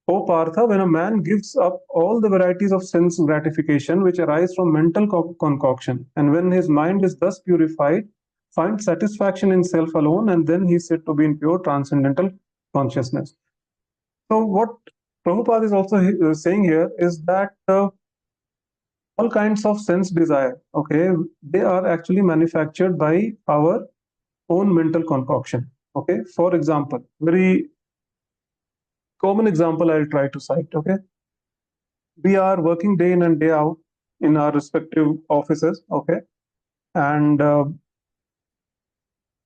O Partha, when a man gives up all the varieties of sense gratification which arise from mental concoction, and when his mind is thus purified, finds satisfaction in self alone, and then he is said to be in pure transcendental consciousness. So, what Prabhupada is also saying here is that all kinds of sense desire, okay, they are actually manufactured by our own mental concoction. Okay, for example, very common example I'll try to cite. Okay, we are working day in and day out in our respective offices. Okay, and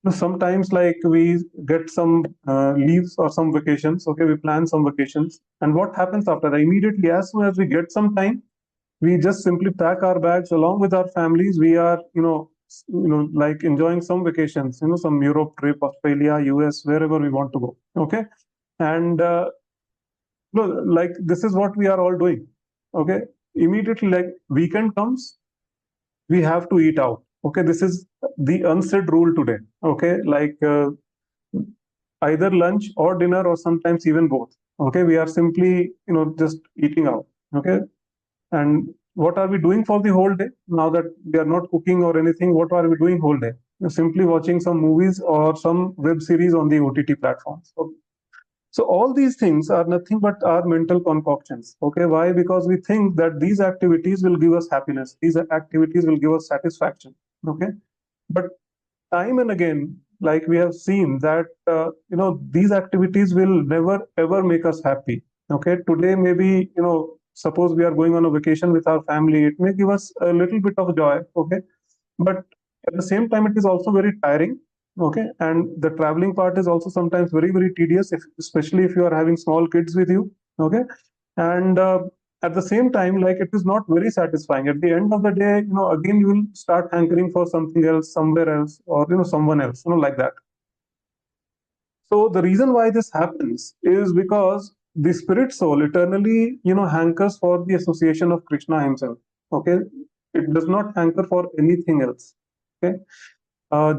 sometimes like we get some leaves or some vacations. Okay, we plan some vacations, and what happens after that? Immediately, as soon as we get some time, we just simply pack our bags along with our families. We are, like enjoying some vacations, some Europe trip, Australia, US, wherever we want to go. Okay, and like this is what we are all doing. Okay, immediately, like weekend comes, we have to eat out. Okay, this is the unsaid rule today. Okay, like either lunch or dinner, or sometimes even both. Okay, we are simply, just eating out. Okay, and what are we doing for the whole day? Now that we are not cooking or anything, what are we doing whole day? We're simply watching some movies or some web series on the OTT platforms. So all these things are nothing but our mental concoctions. Okay, why? Because we think that these activities will give us happiness. These activities will give us satisfaction. Okay, but time and again, like we have seen that these activities will never ever make us happy. Okay, today maybe suppose we are going on a vacation with our family, it may give us a little bit of joy. Okay, but at the same time it is also very tiring. Okay, and the traveling part is also sometimes very very tedious, especially if you are having small kids with you. Okay, and at the same time, like it is not very satisfying. At the end of the day, again you will start hankering for something else, somewhere else, or someone else, like that. So the reason why this happens is because the spirit soul eternally, hankers for the association of Krishna himself. Okay, it does not hanker for anything else. Okay,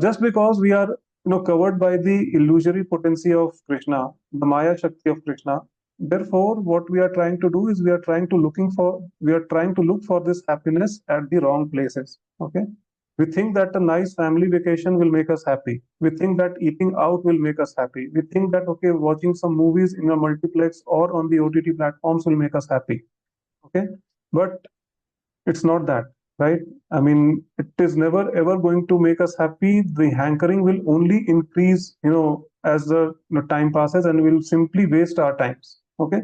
just because we are, covered by the illusory potency of Krishna, the Maya Shakti of Krishna. Therefore, what we are trying to do is we are trying to look for this happiness at the wrong places. Okay, we think that a nice family vacation will make us happy. We think that eating out will make us happy. We think that okay, watching some movies in a multiplex or on the OTT platforms will make us happy. Okay, but it's not that, right? I mean, it is never ever going to make us happy. The hankering will only increase, as the time passes, and we'll simply waste our times. Okay,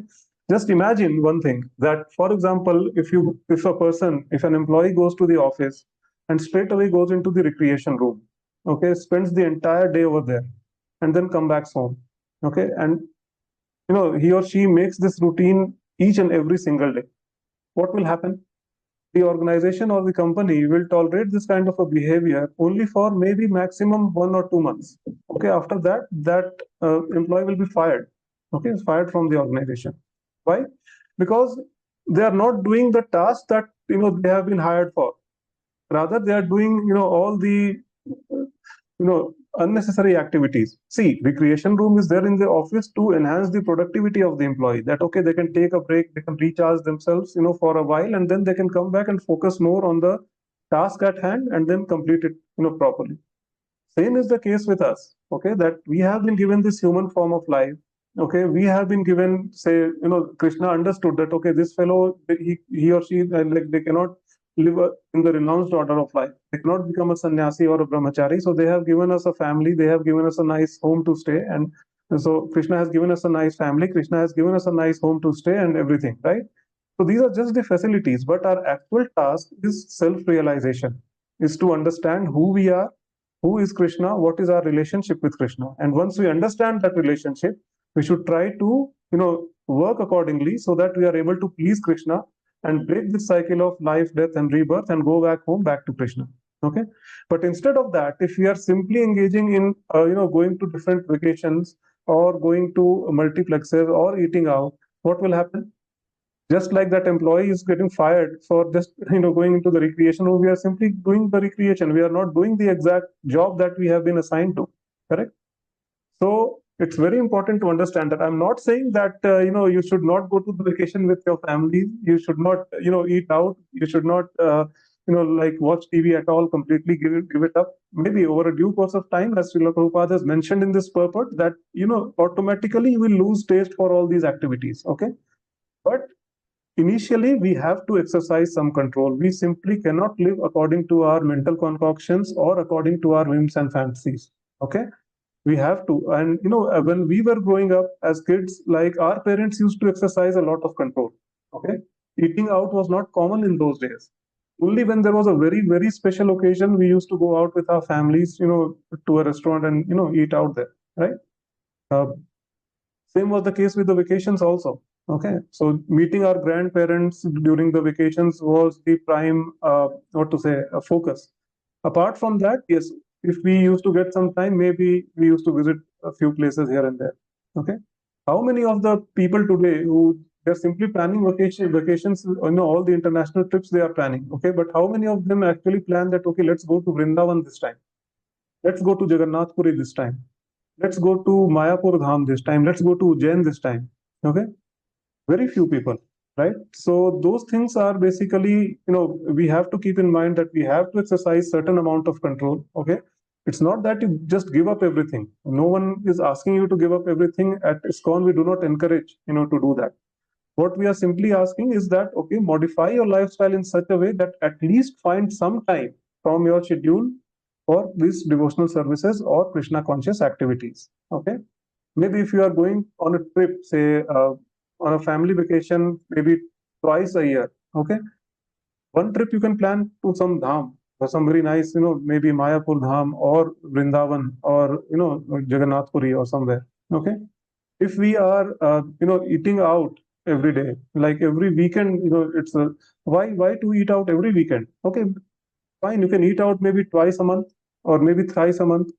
just imagine one thing, that for example, if an employee goes to the office and straight away goes into the recreation room, okay, spends the entire day over there, and then come back home. Okay, and he or she makes this routine each and every single day. What will happen? The organization or the company will tolerate this kind of a behavior only for maybe maximum 1 or 2 months. Okay, after that, employee will be fired. Okay, fired from the organization. Why? Because they are not doing the task that they have been hired for. Rather, they are doing all the unnecessary activities. See, recreation room is there in the office to enhance the productivity of the employee. That okay, they can take a break, they can recharge themselves, for a while, and then they can come back and focus more on the task at hand and then complete it, properly. Same is the case with us. Okay, that we have been given this human form of life. Okay, we have been given, say, Krishna understood that okay, this fellow, he or she, like they cannot live in the renounced order of life. They cannot become a sannyasi or a brahmachari. So they have given us a family. They have given us a nice home to stay. And so Krishna has given us a nice family. Krishna has given us a nice home to stay and everything, right? So these are just the facilities. But our actual task is self-realization, is to understand who we are, who is Krishna, what is our relationship with Krishna. And once we understand that relationship, we should try to, work accordingly so that we are able to please Krishna and break this cycle of life, death, and rebirth and go back home, back to Krishna. Okay, but instead of that, if we are simply engaging in, going to different vacations or going to multiplexes or eating out, what will happen? Just like that employee is getting fired for just going into the recreation room, we are simply doing the recreation. We are not doing the exact job that we have been assigned to. Correct? So It's very important to understand that. I'm not saying that you should not go to the vacation with your family. You should not eat out. You should not like watch TV at all. Completely give it up. Maybe over a due course of time, as Srila Prabhupada has mentioned in this purport, that automatically you will lose taste for all these activities. Okay, but initially we have to exercise some control. We simply cannot live according to our mental concoctions or according to our whims and fantasies. Okay, we have to. And when we were growing up as kids, like, our parents used to exercise a lot of control. Okay, eating out was not common in those days. Only when there was a very, very special occasion, we used to go out with our families, to a restaurant and eat out there, right? uh, Same was the case with the vacations also. Okay, so meeting our grandparents during the vacations was the prime, what to say, focus. Apart from that, yes, if we used to get some time, maybe we used to visit a few places here and there. Okay, how many of the people today who they're simply planning vacations, all the international trips they are planning. Okay, but how many of them actually plan that? Okay, let's go to Vrindavan this time. Let's go to Jagannath Puri this time. Let's go to Mayapur Dham this time. Let's go to Ujjain this time. Okay, very few people, right? So those things are basically, we have to keep in mind that we have to exercise certain amount of control. Okay, it's not that you just give up everything. No one is asking you to give up everything. At ISKCON, we do not encourage to do that. What we are simply asking is that, okay, modify your lifestyle in such a way that at least find some time from your schedule for these devotional services or Krishna conscious activities. Okay, maybe if you are going on a trip, say, on a family vacation, maybe twice a year. Okay, one trip you can plan to some dham or some very nice, maybe Mayapur dham or Vrindavan or Jagannath Puri or somewhere. Okay, if we are eating out every day, like every weekend, it's a, why to eat out every weekend? Okay, fine, you can eat out maybe twice a month or maybe thrice a month.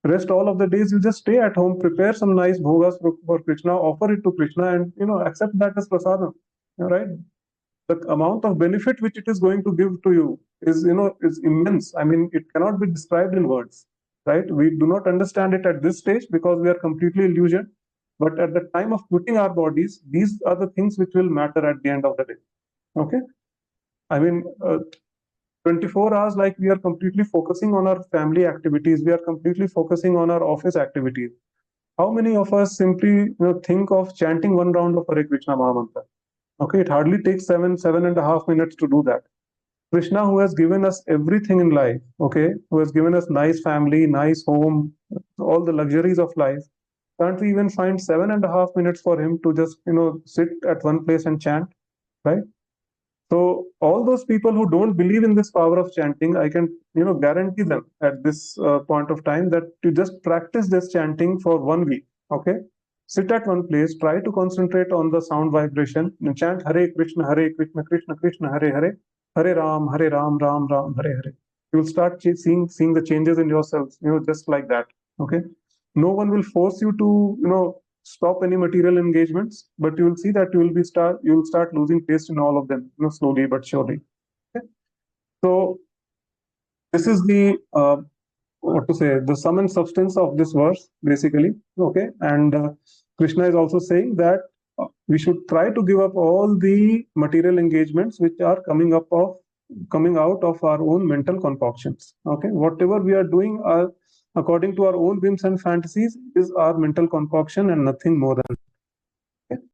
Rest all of the days you just stay at home, prepare some nice bhogas for Krishna, offer it to Krishna, and accept that as prasadam. Right, the amount of benefit which it is going to give to you is immense. I mean, it cannot be described in words. Right, we do not understand it at this stage because we are completely illusioned. But at the time of quitting our bodies, these are the things which will matter at the end of the day. Okay, I mean, 24 hours, like, we are completely focusing on our family activities, we are completely focusing on our office activities. How many of us simply think of chanting one round of Hare Krishna Mahamantra? Okay, it hardly takes 7.5 minutes to do that. Krishna, who has given us everything in life, okay, who has given us nice family, nice home, all the luxuries of life, can't we even find 7.5 minutes for him to just sit at one place and chant, right? So all those people who don't believe in this power of chanting, I can guarantee them at this point of time that to just practice this chanting for 1 week. Okay, sit at one place, try to concentrate on the sound vibration, and chant Hare Krishna, Krishna Krishna, Hare Hare, Hare Ram, Ram Ram, Hare Hare. You will start seeing the changes in yourselves, just like that. Okay, no one will force you to stop any material engagements, but you will see that you will start losing taste in all of them, slowly but surely. Okay? So this is the what to say, the sum and substance of this verse, basically. Okay, and Krishna is also saying that we should try to give up all the material engagements which are coming out of our own mental concoctions. Okay, whatever we are doing according to our own whims and fantasies is our mental concoction and nothing more than.